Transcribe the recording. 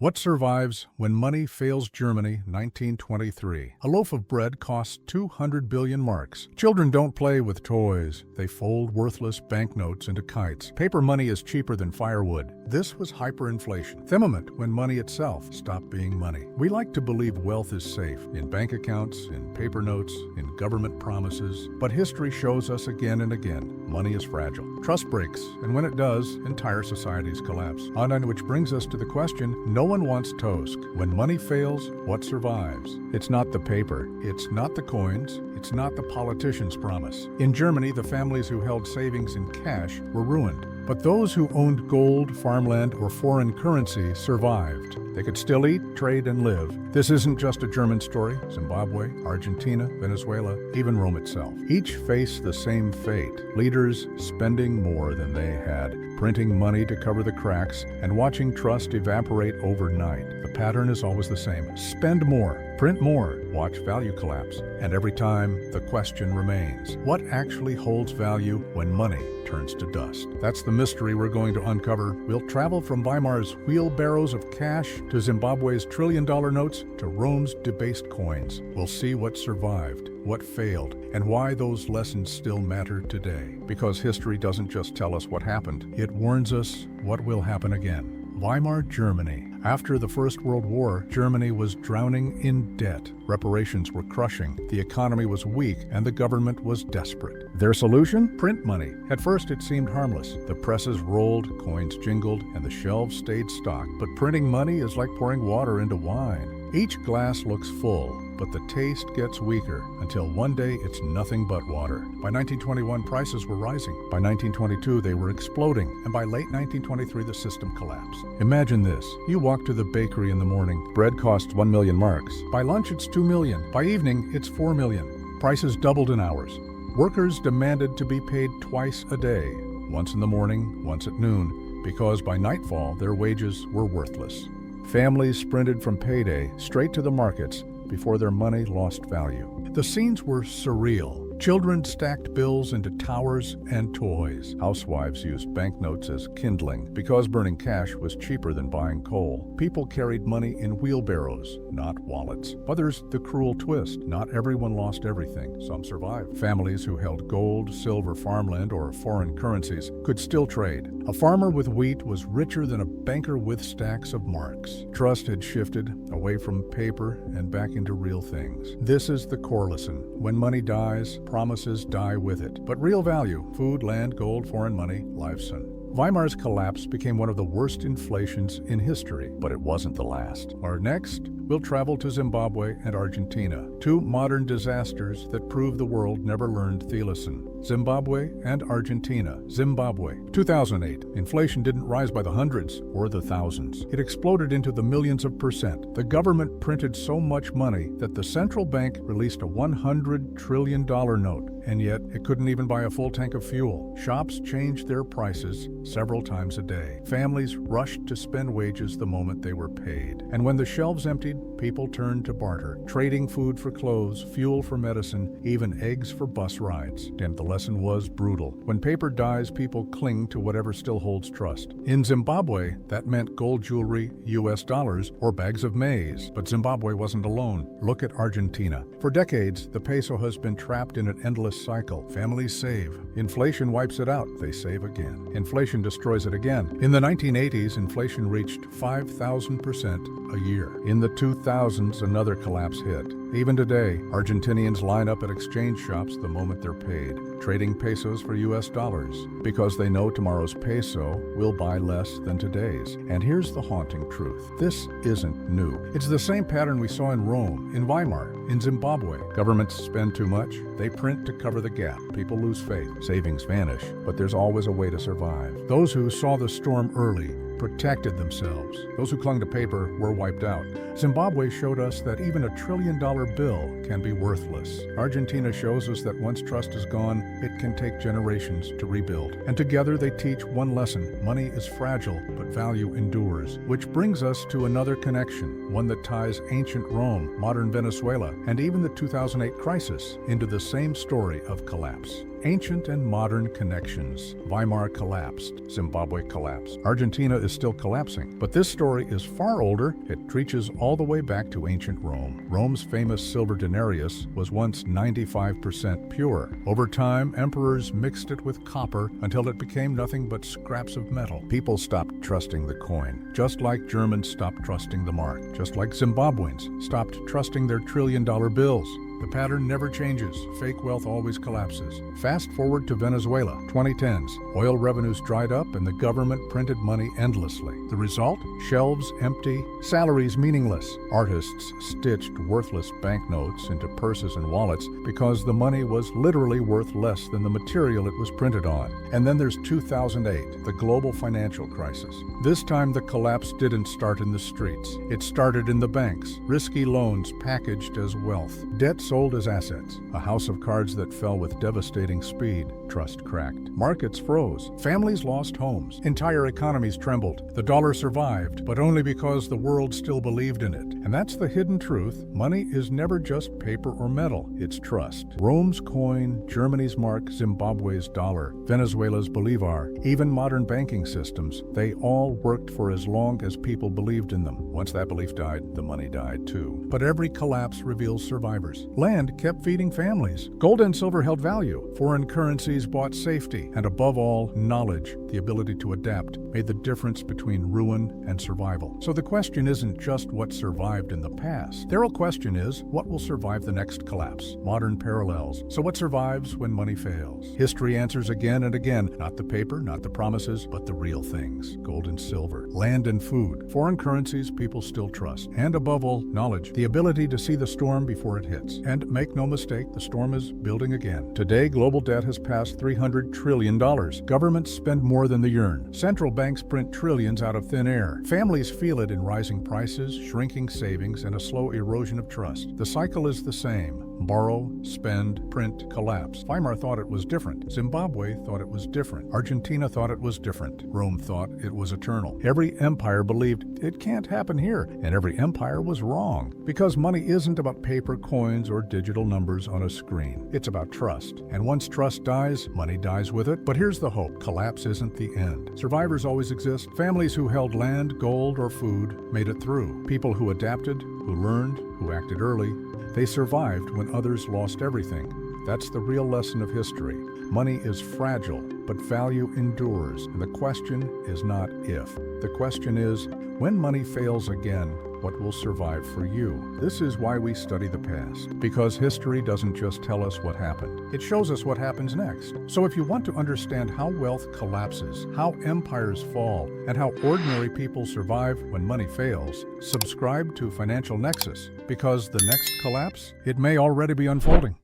What survives when money fails Germany, 1923? A loaf of bread costs 200 billion marks. Children don't play with toys. They fold worthless banknotes into kites. Paper money is cheaper than firewood. This was hyperinflation. Themament when money itself stopped being money. We like to believe wealth is safe in bank accounts, in paper notes, in government promises. But history shows us again and again, money is fragile. Trust breaks, and when it does, entire societies collapse. On which brings us to the question, no one wants toast. When money fails, what survives? It's not the paper, it's not the coins, it's not the politician's promise. In Germany, the families who held savings in cash were ruined. But those who owned gold, farmland, or foreign currency survived. They could still eat, trade, and live. This isn't just a German story. Zimbabwe, Argentina, Venezuela, even Rome itself. Each faced the same fate. Leaders spending more than they had, printing money to cover the cracks, and watching trust evaporate overnight. The pattern is always the same. Spend more, print more, watch value collapse. And every time, the question remains, what actually holds value when money turns to dust? That's the mystery we're going to uncover. We'll travel from Weimar's wheelbarrows of cash to Zimbabwe's trillion-dollar notes to Rome's debased coins. We'll see what survived, what failed, and why those lessons still matter today. Because history doesn't just tell us what happened, it warns us what will happen again. Weimar Germany. After the First World War, Germany was drowning in debt. Reparations were crushing, the economy was weak, and the government was desperate. Their solution? Print money. At first it seemed harmless. The presses rolled, coins jingled, and the shelves stayed stocked. But printing money is like pouring water into wine. Each glass looks full, but the taste gets weaker until one day it's nothing but water. By 1921, prices were rising. By 1922, they were exploding. And by late 1923, the system collapsed. Imagine this. You walk to the bakery in the morning. Bread costs 1 million marks. By lunch, it's 2 million. By evening, it's 4 million. Prices doubled in hours. Workers demanded to be paid twice a day, once in the morning, once at noon, because by nightfall, their wages were worthless. Families sprinted from payday straight to the markets before their money lost value. The scenes were surreal. Children stacked bills into towers and toys. Housewives used banknotes as kindling because burning cash was cheaper than buying coal. People carried money in wheelbarrows, not wallets. But there's the cruel twist. Not everyone lost everything. Some survived. Families who held gold, silver, farmland, or foreign currencies could still trade. A farmer with wheat was richer than a banker with stacks of marks. Trust had shifted away from paper and back into real things. This is the core lesson. When money dies, promises die with it. But real value, food, land, gold, foreign money, lifeson. Weimar's collapse became one of the worst inflations in history, but it wasn't the last. Next, we'll travel to Zimbabwe and Argentina, two modern disasters that prove the world never learned the lesson. Zimbabwe and Argentina. Zimbabwe. 2008. Inflation didn't rise by the hundreds or the thousands. It exploded into the millions of percent. The government printed so much money that the central bank released a $100 trillion note, and yet it couldn't even buy a full tank of fuel. Shops changed their prices several times a day. Families rushed to spend wages the moment they were paid. And when the shelves emptied, people turned to barter, trading food for clothes, fuel for medicine, even eggs for bus rides. And the lesson was brutal. When paper dies, people cling to whatever still holds trust. In Zimbabwe, that meant gold jewelry, US dollars, or bags of maize. But Zimbabwe wasn't alone. Look at Argentina. For decades, the peso has been trapped in an endless cycle. Families save. Inflation wipes it out. They save again. Inflation destroys it again. In the 1980s, inflation reached 5,000% a year. In the 2000s, another collapse hit. Even today, Argentinians line up at exchange shops the moment they're paid, trading pesos for US dollars, because they know tomorrow's peso will buy less than today's. And here's the haunting truth. This isn't new. It's the same pattern we saw in Rome, in Weimar, in Zimbabwe. Governments spend too much. They print to cover the gap. People lose faith. Savings vanish. But there's always a way to survive. Those who saw the storm early protected themselves. Those who clung to paper were wiped out. Zimbabwe showed us that even a $1 trillion bill can be worthless. Argentina shows us that once trust is gone, it can take generations to rebuild. And together they teach one lesson. Money is fragile, but value endures. Which brings us to another connection, one that ties ancient Rome, modern Venezuela, and even the 2008 crisis into the same story of collapse. Ancient and modern connections. Weimar collapsed. Zimbabwe collapsed. Argentina is still collapsing. But this story is far older. It reaches all the way back to ancient Rome. Rome's famous silver denarius was once 95% pure. Over time, emperors mixed it with copper until it became nothing but scraps of metal. People stopped trusting the coin, just like Germans stopped trusting the mark, just like Zimbabweans stopped trusting their trillion-dollar bills. The pattern never changes. Fake wealth always collapses. Fast forward to Venezuela, 2010s. Oil revenues dried up and the government printed money endlessly. The result? Shelves empty, salaries meaningless. Artists stitched worthless banknotes into purses and wallets because the money was literally worth less than the material it was printed on. And then there's 2008, the global financial crisis. This time the collapse didn't start in the streets. It started in the banks. Risky loans packaged as wealth. Debt sold as assets. A house of cards that fell with devastating speed. Trust cracked. Markets froze. Families lost homes. Entire economies trembled. The dollar survived, but only because the world still believed in it. And that's the hidden truth. Money is never just paper or metal. It's trust. Rome's coin, Germany's mark, Zimbabwe's dollar, Venezuela's bolivar, even modern banking systems, they all worked for as long as people believed in them. Once that belief died, the money died too. But every collapse reveals survivors. Land kept feeding families. Gold and silver held value. Foreign currencies bought safety. And above all, knowledge, the ability to adapt, made the difference between ruin and survival. So the question isn't just what survived in the past. The real question is, what will survive the next collapse? Modern parallels. So what survives when money fails? History answers again and again. Not the paper, not the promises, but the real things. Gold and silver. Land and food. Foreign currencies people still trust. And above all, knowledge. The ability to see the storm before it hits. And make no mistake, the storm is building again. Today, global debt has passed $300 trillion. Governments spend more than they earn. Central banks print trillions out of thin air. Families feel it in rising prices, shrinking savings, and a slow erosion of trust. The cycle is the same. Borrow, spend, print, collapse. Weimar thought it was different. Zimbabwe thought it was different. Argentina thought it was different. Rome thought it was eternal. Every empire believed it can't happen here, and every empire was wrong. Because money isn't about paper coins or digital numbers on a screen. It's about trust. And once trust dies, money dies with it. But here's the hope. Collapse isn't the end. Survivors always exist. Families who held land, gold, or food made it through. People who adapted, who learned, who acted early. They survived when others lost everything. That's the real lesson of history. Money is fragile, but value endures. And the question is not if. The question is, when money fails again, what will survive for you? This is why we study the past. Because history doesn't just tell us what happened. It shows us what happens next. So if you want to understand how wealth collapses, how empires fall, and how ordinary people survive when money fails, subscribe to Financial Nexus. Because the next collapse, it may already be unfolding.